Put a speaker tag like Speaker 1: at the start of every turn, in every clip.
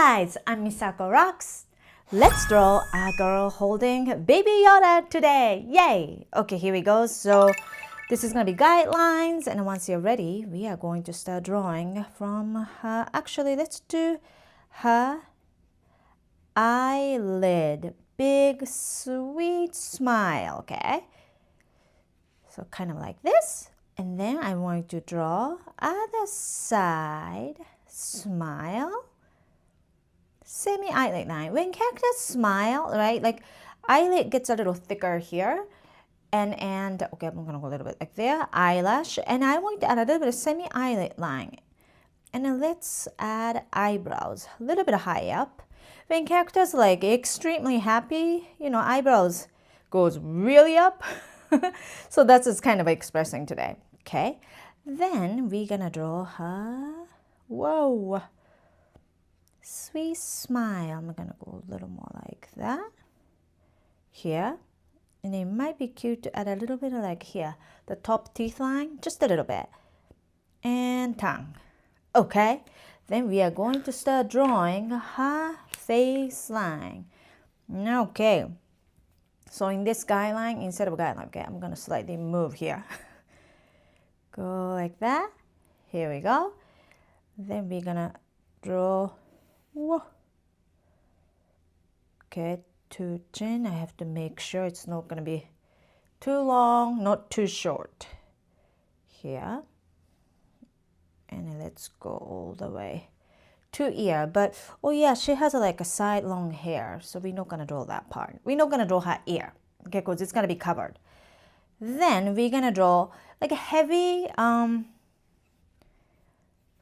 Speaker 1: guys, I'm Misako Rocks. Let's draw a girl holding Baby Yoda today. Yay! Okay, here we go. So this is going to be guidelines, and once you're ready, we are going to start drawing from her. Actually, let's do her eyelid. Big, sweet smile, okay? So kind of like this. And then I'm going to draw other side, smile, semi-eyelid line. When characters smile, right, like eyelid gets a little thicker here. And okay, I'm going to go a little bit like there, eyelash. And I want to add a little bit of semi-eyelid line. And then let's add eyebrows, a little bit high up. When characters like extremely happy, you know, eyebrows goes really up. So that's just kind of expressing today. Okay, then we're gonna draw her, whoa, sweet smile. I'm gonna go a little more like that here, and it might be cute to add a little bit of like here, the top teeth line, just a little bit, and tongue. Okay, then we are going to start drawing her face line. Okay, so in this guideline, instead of guideline, okay, I'm gonna slightly move here. Go like that. Here we go. Then we're gonna draw. Whoa. Okay, to chin. I have to make sure it's not gonna be too long, not too short. Here. And let's go all the way to ear. But oh yeah, she has like a side long hair, so we're not gonna draw that part. We're not gonna draw her ear, okay, because it's gonna be covered. Then we're gonna draw like a heavy,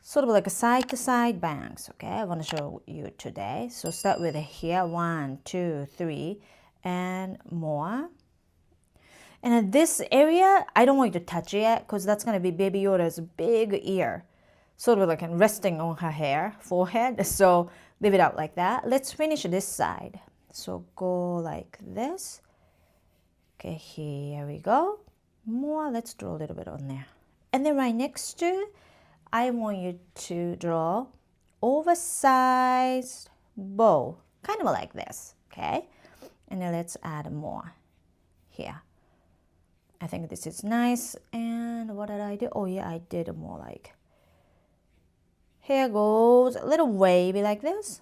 Speaker 1: sort of like a side to side bangs. Okay, I want to show you today. So start with here, 1, 2, 3, and more. And in this area, I don't want you to touch it yet, because that's gonna be Baby Yoda's big ear, sort of like resting on her hair, forehead. So leave it out like that. Let's finish this side. So go like this. Okay, here we go. More, let's draw a little bit on there. And then right next to, I want you to draw oversized bow, kind of like this, okay? And then let's add more here. I think this is nice. And what did I do? Oh yeah, I did more like, here goes a little wavy like this.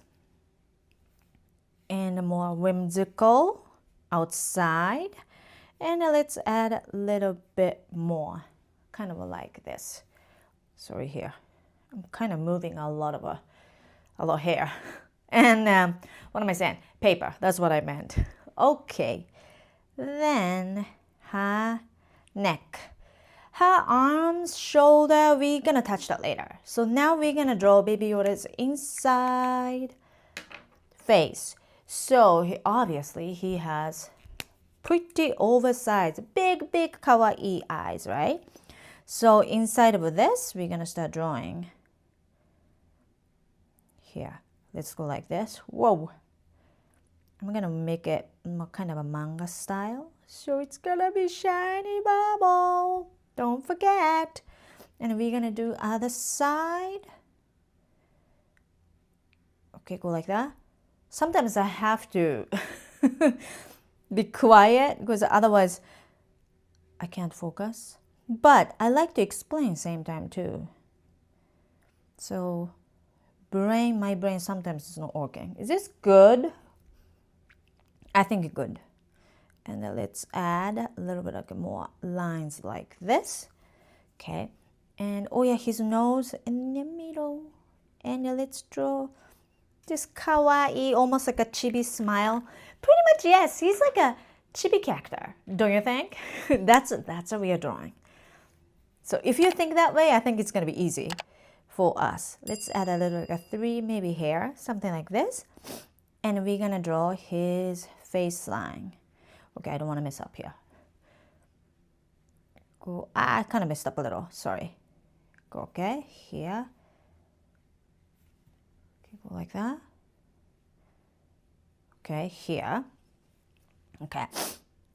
Speaker 1: And more whimsical outside. And let's add a little bit more, kind of like this. Sorry here, I'm kind of moving a lot of hair. And what am I saying? Paper, that's what I meant. Okay, then her neck. Her arms, shoulder, we're gonna touch that later. So now we're gonna draw Baby Yoda's inside face. So obviously he has pretty oversized, big kawaii eyes, right? So inside of this, we're gonna start drawing here. Let's go like this. Whoa. I'm gonna make it kind of a manga style. So it's gonna be shiny bubble. Don't forget. And we're gonna do other side. Okay, go like that. Sometimes I have to be quiet, because otherwise I can't focus. But I like to explain same time too. So my brain sometimes is not working. Is this good? I think it's good. And then let's add a little bit of more lines like this. Okay. And oh yeah, his nose in the middle. And then let's draw this kawaii, almost like a chibi smile. Pretty much, yes, he's like a chibi character, don't you think? That's what we are drawing. So if you think that way, I think it's gonna be easy for us. Let's add a little, like a 3 maybe hair, something like this. And we're gonna draw his face line. Okay, I don't wanna mess up here. Go, I kind of messed up a little, sorry. Go, okay, here. Okay, go like that. Okay, here. Okay,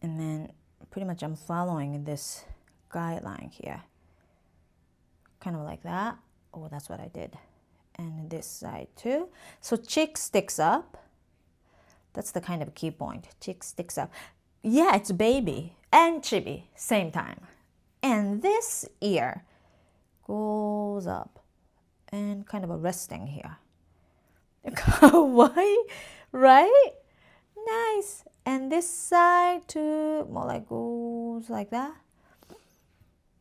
Speaker 1: and then pretty much I'm following this guideline here. Kind of like that. Oh, that's what I did. and this side too. So cheek sticks up. That's the kind of key point. Cheek sticks up. Yeah, it's baby and chibi, same time. And this ear goes up and kind of a resting here. Kawaii, right? Nice. And this side too, more like goes like that.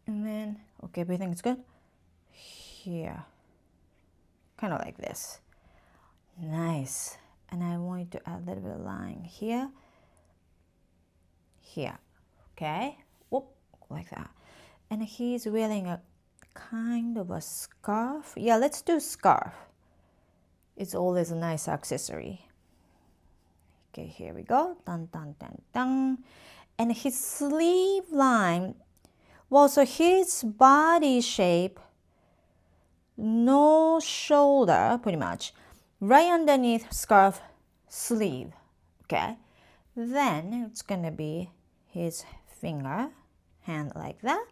Speaker 1: And then, okay, everything is good. Here, kind of like this. Nice. And I want to add a little bit of line here. Here, okay? Whoop, like that. And he's wearing a kind of a scarf. Yeah, let's do scarf. It's always a nice accessory. Okay, here we go. Dun, dun, dun, dun. And his sleeve line, well, so his body shape, no shoulder, pretty much. Right underneath scarf, sleeve, okay? Then it's gonna be his finger, hand like that.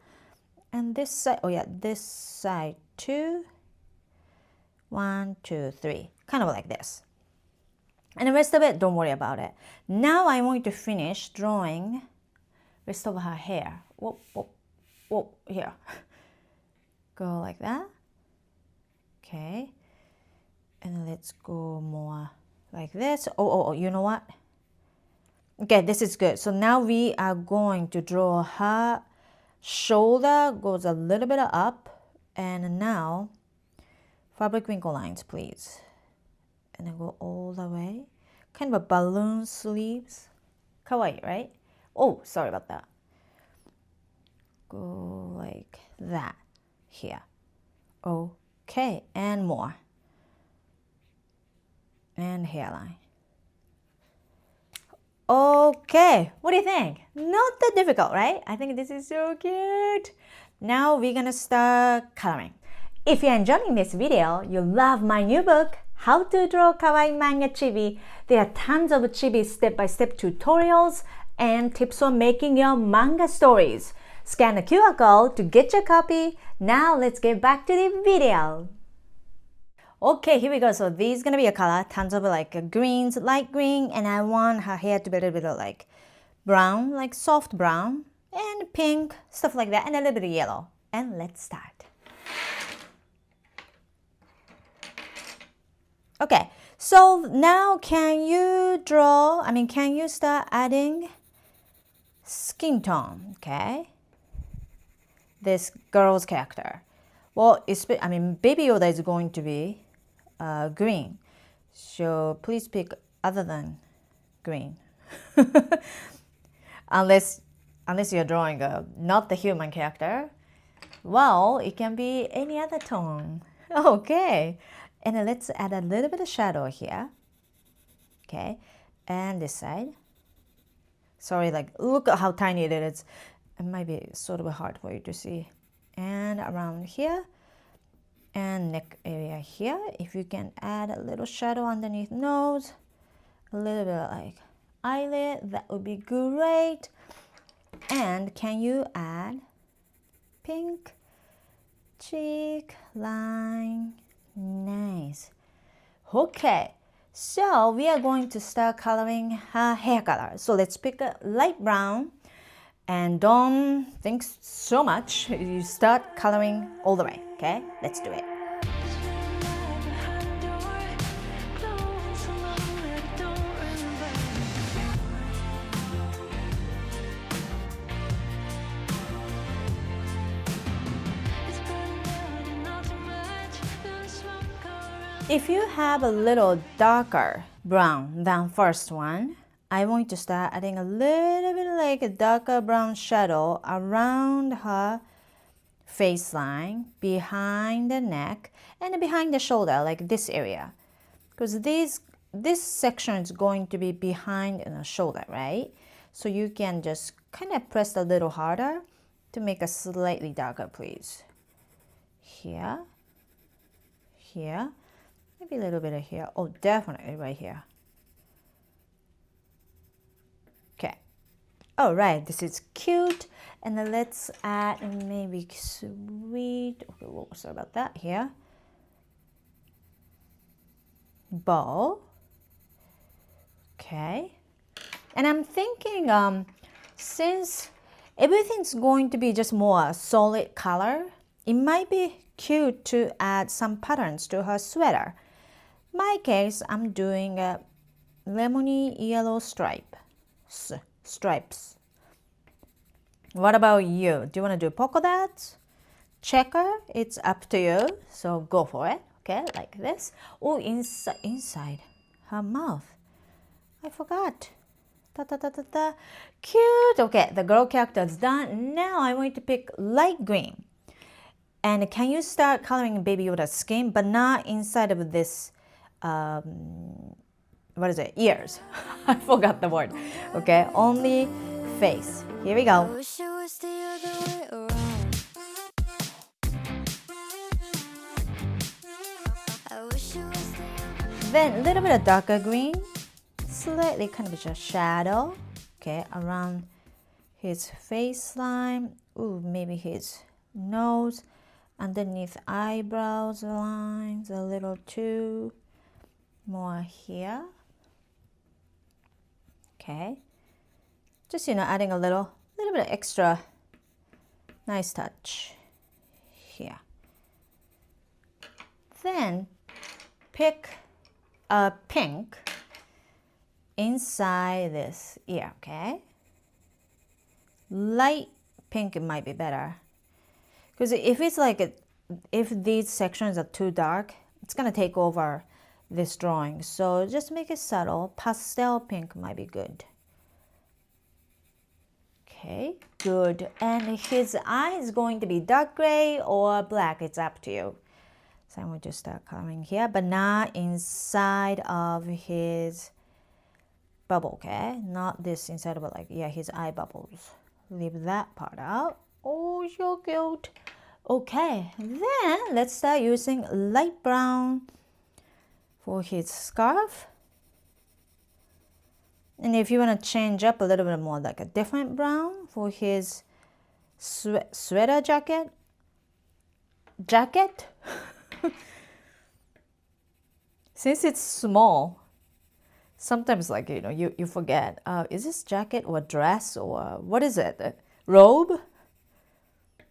Speaker 1: And this side, oh yeah, this side too. 1, 2, 3, kind of like this. And the rest of it, don't worry about it. Now I'm going to finish drawing rest of her hair. Whoop, whoop, whoop, here. Go like that. Okay. And let's go more like this. Oh, you know what? Okay, this is good. So now we are going to draw her shoulder goes a little bit up. And now, fabric wrinkle lines, please. And then go all the way. Kind of a balloon sleeves. Kawaii, right? Oh, sorry about that. Go like that here. Okay, and more. And hairline. Okay, what do you think? Not that difficult, right? I think this is so cute. Now we're gonna start coloring. If you're enjoying this video, you love my new book, How to Draw Kawaii Manga Chibi. There are tons of chibi step-by-step tutorials and tips for making your manga stories. Scan the QR code to get your copy. Now let's get back to the video. Okay, here we go. So this is gonna be a color, tons of like greens, light green, and I want her hair to be a little bit of like brown, like soft brown, and pink, stuff like that, and a little bit of yellow. And let's start. Okay, so now can you start adding skin tone, okay? This girl's character. Well, Baby Yoda is going to be green. So please pick other than green. unless you're drawing not the human character. Well, it can be any other tone. Okay. And then let's add a little bit of shadow here. Okay. And this side. Sorry, like look at how tiny it is. It might be sort of hard for you to see. And around here. And neck area here. If you can add a little shadow underneath nose. A little bit like eyelid. That would be great. And can you add pink cheek line? Nice. Okay, so we are going to start coloring her hair color. So let's pick a light brown and don't think so much. You start coloring all the way. Okay, let's do it. If you have a little darker brown than first one, I want to start adding a little bit like a darker brown shadow around her face line, behind the neck, and behind the shoulder, like this area. Because this section is going to be behind the shoulder, right? So you can just kind of press a little harder to make a slightly darker, please. Here, here. Maybe a little bit of here. Oh, definitely right here. Okay. All right, this is cute. And then let's add maybe sweet. Okay, well, sorry about that here. bow. Okay. And I'm thinking since everything's going to be just more solid color, it might be cute to add some patterns to her sweater. In my case, I'm doing a lemony yellow stripes. What about you? Do you want to do polka dots? Checker? It's up to you. So go for it. Okay, like this. Oh, inside her mouth. I forgot. Cute. Okay, the girl character is done. Now I want to pick light green. And can you start coloring Baby Yoda's skin, but not inside of this, what is it? Ears. I forgot the word. Okay, only face. Here we go. Then a little bit of darker green, slightly kind of just shadow, okay, around his face line. Ooh, maybe his nose, underneath eyebrows lines, a little too more here. Okay, just adding a little bit of extra nice touch here. Then pick a pink inside this ear, okay? Light pink, it might be better. Because if it's if these sections are too dark, it's gonna take over this drawing. So just make it subtle. Pastel pink might be good. Okay, good. And his eye is going to be dark gray or black. It's up to you. So I'm going to start coloring here, but not inside of his bubble, okay? Not this inside of it, his eye bubbles. Leave that part out. Oh, so cute. Okay, then let's start using light brown for his scarf. And if you want to change up a little bit more, like a different brown for his sweater jacket. Since it's small, sometimes you forget, is this jacket or dress or what is it? Robe?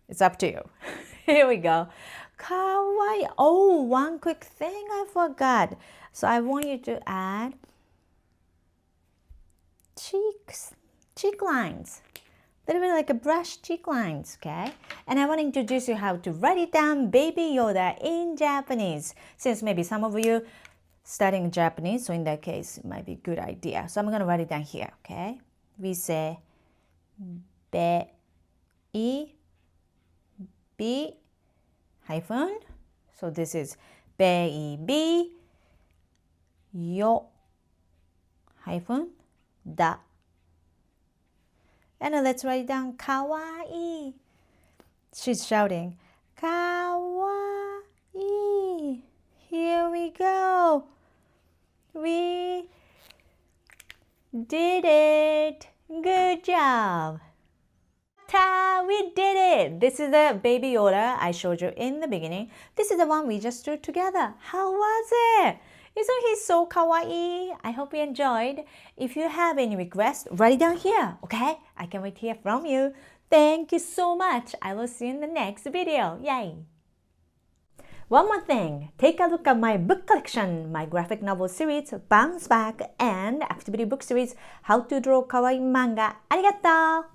Speaker 1: It's up to you. Here we go. Kawaii. Oh, one quick thing I forgot. So I want you to add cheek lines. A little bit like a brush cheek lines, okay? And I want to introduce you how to write it down Baby Yoda in Japanese. Since maybe some of you studying Japanese, so in that case, it might be a good idea. So I'm going to write it down here, okay? We say baby hyphen. So this is baby yo hyphen da. And let's write down kawaii. She's shouting, kawaii. Here we go. We did it. Good job. Ta, we did it. This is the Baby Yoda I showed you in the beginning. This is the one we just drew together. How was it? Isn't he so kawaii? I hope you enjoyed. If you have any requests, write it down here, okay? I can't wait to hear from you. Thank you so much. I will see you in the next video. Yay! One more thing, take a look at my book collection, my graphic novel series, Bounce Back, and activity book series, How to Draw Kawaii Manga. Arigato!